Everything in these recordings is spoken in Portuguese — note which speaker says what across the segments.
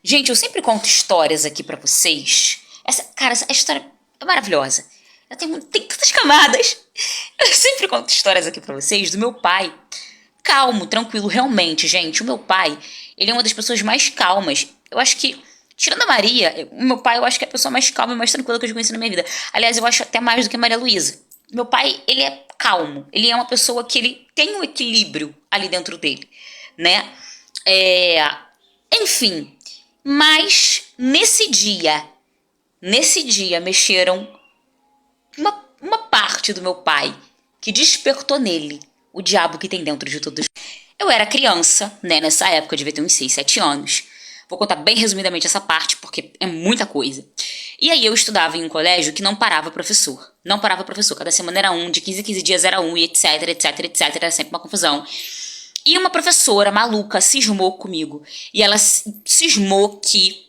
Speaker 1: Gente, eu sempre conto histórias aqui pra vocês. Essa história é maravilhosa. Tem tantas camadas. Eu sempre conto histórias aqui pra vocês do meu pai. Calmo, tranquilo, realmente, gente. O meu pai, ele é uma das pessoas mais calmas. Eu acho que, tirando a Maria, o meu pai, eu acho que é a pessoa mais calma e mais tranquila que eu já conheci na minha vida. Aliás, eu acho até mais do que a Maria Luísa. Meu pai, ele é calmo. Ele é uma pessoa que ele tem um equilíbrio ali dentro dele, né? É, enfim, mas nesse dia mexeram uma parte do meu pai que despertou nele o diabo que tem dentro de todos. Eu era criança, né? Nessa época eu devia ter uns 6, 7 anos. Vou contar bem resumidamente essa parte, porque é muita coisa. E aí eu estudava em um colégio que não parava professor. Não parava professor. Cada semana era um, de 15 em 15 dias era um, e etc, etc, etc. Era sempre uma confusão. E uma professora maluca cismou comigo. E ela cismou que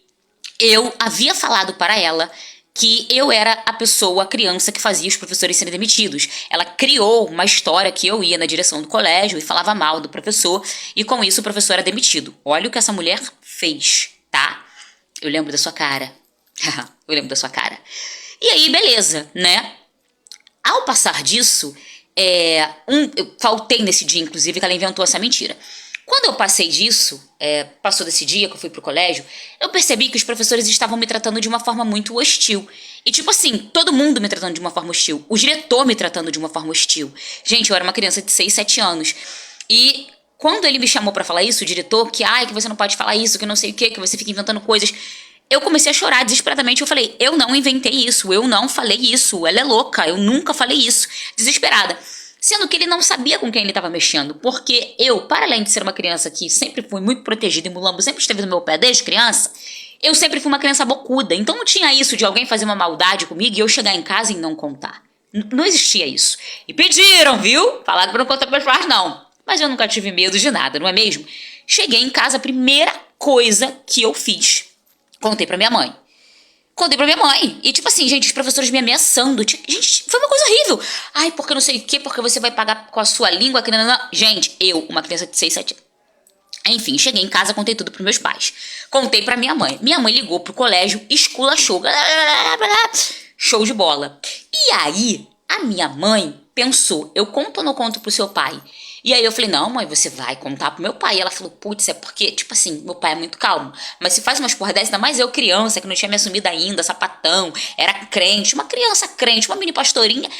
Speaker 1: eu havia falado para ela que eu era a pessoa, a criança que fazia os professores serem demitidos. Ela criou uma história que eu ia na direção do colégio e falava mal do professor, e com isso o professor era demitido. Olha o que essa mulher fez, tá? Eu lembro da sua cara. Eu lembro da sua cara. E aí, beleza, né? Ao passar disso, eu faltei nesse dia, inclusive, que ela inventou essa mentira. Quando eu passei disso, passou desse dia que eu fui pro colégio, eu percebi que os professores estavam me tratando de uma forma muito hostil. E tipo assim, todo mundo me tratando de uma forma hostil. O diretor me tratando de uma forma hostil. Gente, eu era uma criança de 6, 7 anos. E quando ele me chamou pra falar isso, o diretor, que você não pode falar isso, que não sei o que você fica inventando coisas. Eu comecei a chorar desesperadamente. Eu falei, eu não inventei isso, eu não falei isso, ela é louca, eu nunca falei isso. Desesperada. Sendo que ele não sabia com quem ele estava mexendo. Porque eu, para além de ser uma criança que sempre fui muito protegida e mulambo sempre esteve no meu pé desde criança, eu sempre fui uma criança bocuda. Então não tinha isso de alguém fazer uma maldade comigo e eu chegar em casa e não contar. Não existia isso. E pediram, viu? Falaram pra não contar pros pais, não. Mas eu nunca tive medo de nada, não é mesmo? Cheguei em casa, a primeira coisa que eu fiz, contei pra minha mãe. Contei pra minha mãe. E tipo assim, gente, os professores me ameaçando. Gente, foi uma coisa horrível. Ai, porque não sei o quê, porque você vai pagar com a sua língua. Que não, não, não. Gente, eu, uma criança de 6, 7 anos. Enfim, cheguei em casa, contei tudo pros meus pais. Contei pra minha mãe. Minha mãe ligou pro colégio, esculachou. Show de bola. E aí, a minha mãe pensou, eu conto ou não conto pro seu pai? E aí eu falei, não, mãe, você vai contar pro meu pai. E ela falou, putz, é porque, tipo assim, meu pai é muito calmo. Mas se faz umas porra dessa, ainda mais eu criança, que não tinha me assumido ainda, sapatão, era crente, uma criança crente, uma mini pastorinha.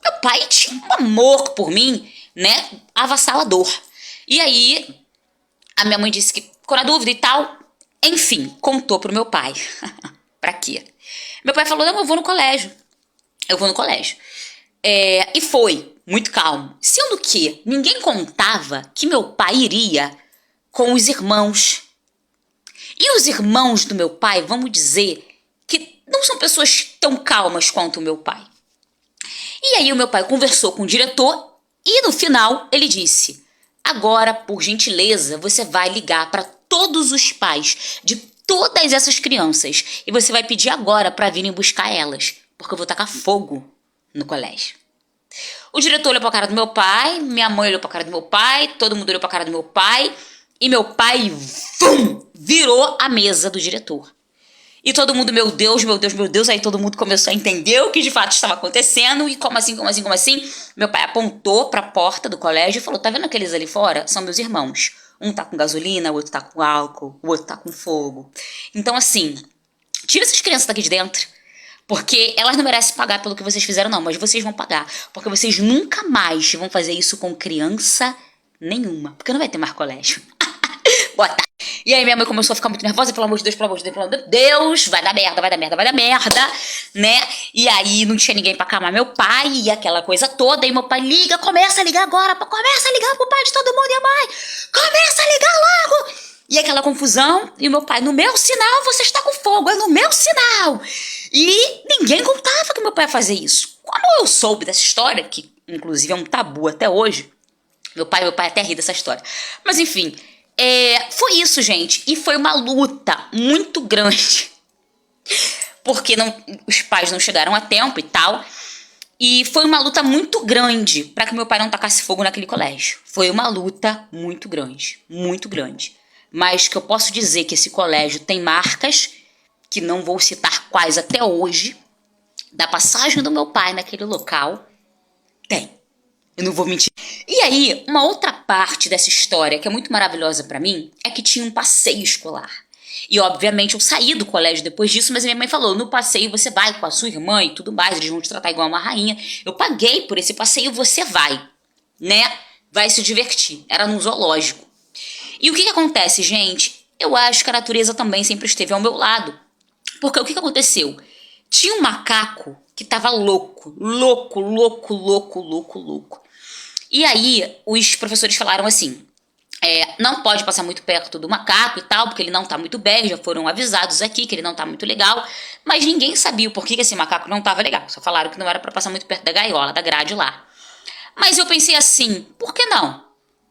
Speaker 1: Meu pai tinha um amor por mim, né, avassalador. E aí, a minha mãe disse que ficou na dúvida e tal. Enfim, contou pro meu pai. Pra quê? Meu pai falou, não, eu vou no colégio. Eu vou no colégio. E foi, muito calmo. Sendo que ninguém contava que meu pai iria com os irmãos. E os irmãos do meu pai, vamos dizer, que não são pessoas tão calmas quanto o meu pai. E aí o meu pai conversou com o diretor e no final ele disse, agora, por gentileza, você vai ligar para todos os pais de todas essas crianças e você vai pedir agora para virem buscar elas, porque eu vou tacar fogo no colégio. O diretor olhou pra cara do meu pai, minha mãe olhou pra cara do meu pai, todo mundo olhou pra cara do meu pai, e meu pai, vum, virou a mesa do diretor. E todo mundo, meu Deus, meu Deus, meu Deus, aí todo mundo começou a entender o que de fato estava acontecendo, e como assim, como assim, como assim? Meu pai apontou pra porta do colégio e falou, tá vendo aqueles ali fora? São meus irmãos. Um tá com gasolina, o outro tá com álcool, o outro tá com fogo. Então assim, tira essas crianças daqui de dentro. Porque elas não merecem pagar pelo que vocês fizeram, não. Mas vocês vão pagar. Porque vocês nunca mais vão fazer isso com criança nenhuma. Porque não vai ter mais colégio. Bota. E aí minha mãe começou a ficar muito nervosa. Pelo amor de Deus, pelo amor de Deus, pelo amor de Deus. Vai dar merda, vai dar merda, vai dar merda. Né? E aí não tinha ninguém pra acalmar meu pai. E aquela coisa toda. E meu pai liga, começa a ligar agora. Começa a ligar pro pai de todo mundo e a mãe. Começa a ligar logo. E aquela confusão. E o meu pai, no meu sinal você está com fogo. É no meu sinal. E ninguém contava que meu pai ia fazer isso. Quando eu soube dessa história, que inclusive é um tabu até hoje, meu pai até ri dessa história. Mas enfim, foi isso, gente. E foi uma luta muito grande. Porque os pais não chegaram a tempo e tal. E foi uma luta muito grande para que meu pai não tacasse fogo naquele colégio. Foi uma luta muito grande, muito grande. mas que eu posso dizer que esse colégio tem marcas, que não vou citar quais até hoje, da passagem do meu pai naquele local, tem. Eu não vou mentir. E aí, uma outra parte dessa história que é muito maravilhosa pra mim é que tinha um passeio escolar. E obviamente eu saí do colégio depois disso, mas minha mãe falou, no passeio você vai com a sua irmã e tudo mais, eles vão te tratar igual uma rainha. Eu paguei por esse passeio, você vai, né? Vai se divertir. Era num zoológico. E o que acontece, gente? Eu acho que a natureza também sempre esteve ao meu lado. Porque o que aconteceu? Tinha um macaco que tava louco, louco, louco, louco, louco, louco. E aí, os professores falaram assim, não pode passar muito perto do macaco e tal, porque ele não tá muito bem, já foram avisados aqui que ele não tá muito legal, mas ninguém sabia o porquê que esse macaco não tava legal, só falaram que não era pra passar muito perto da gaiola, da grade lá. Mas eu pensei assim, por que não?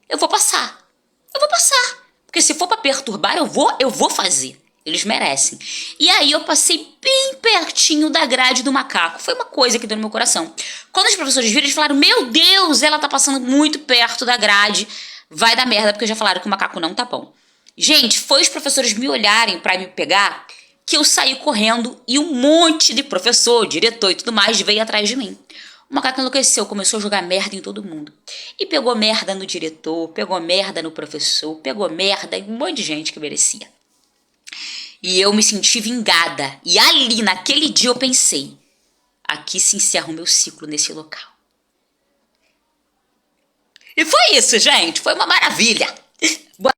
Speaker 1: Eu vou passar. Eu vou passar. Porque se for pra perturbar, eu vou fazer. Eles merecem. E aí eu passei bem pertinho da grade do macaco. Foi uma coisa que deu no meu coração. Quando os professores viram, eles falaram, meu Deus, ela tá passando muito perto da grade. Vai dar merda, porque já falaram que o macaco não tá bom. Gente, foi os professores me olharem pra me pegar que eu saí correndo e um monte de professor, diretor e tudo mais veio atrás de mim. O macaco enlouqueceu, começou a jogar merda em todo mundo. E pegou merda no diretor, pegou merda no professor, pegou merda em um monte de gente que merecia. E eu me senti vingada. E ali, naquele dia, eu pensei, aqui se encerra o meu ciclo nesse local. E foi isso, gente. Foi uma maravilha.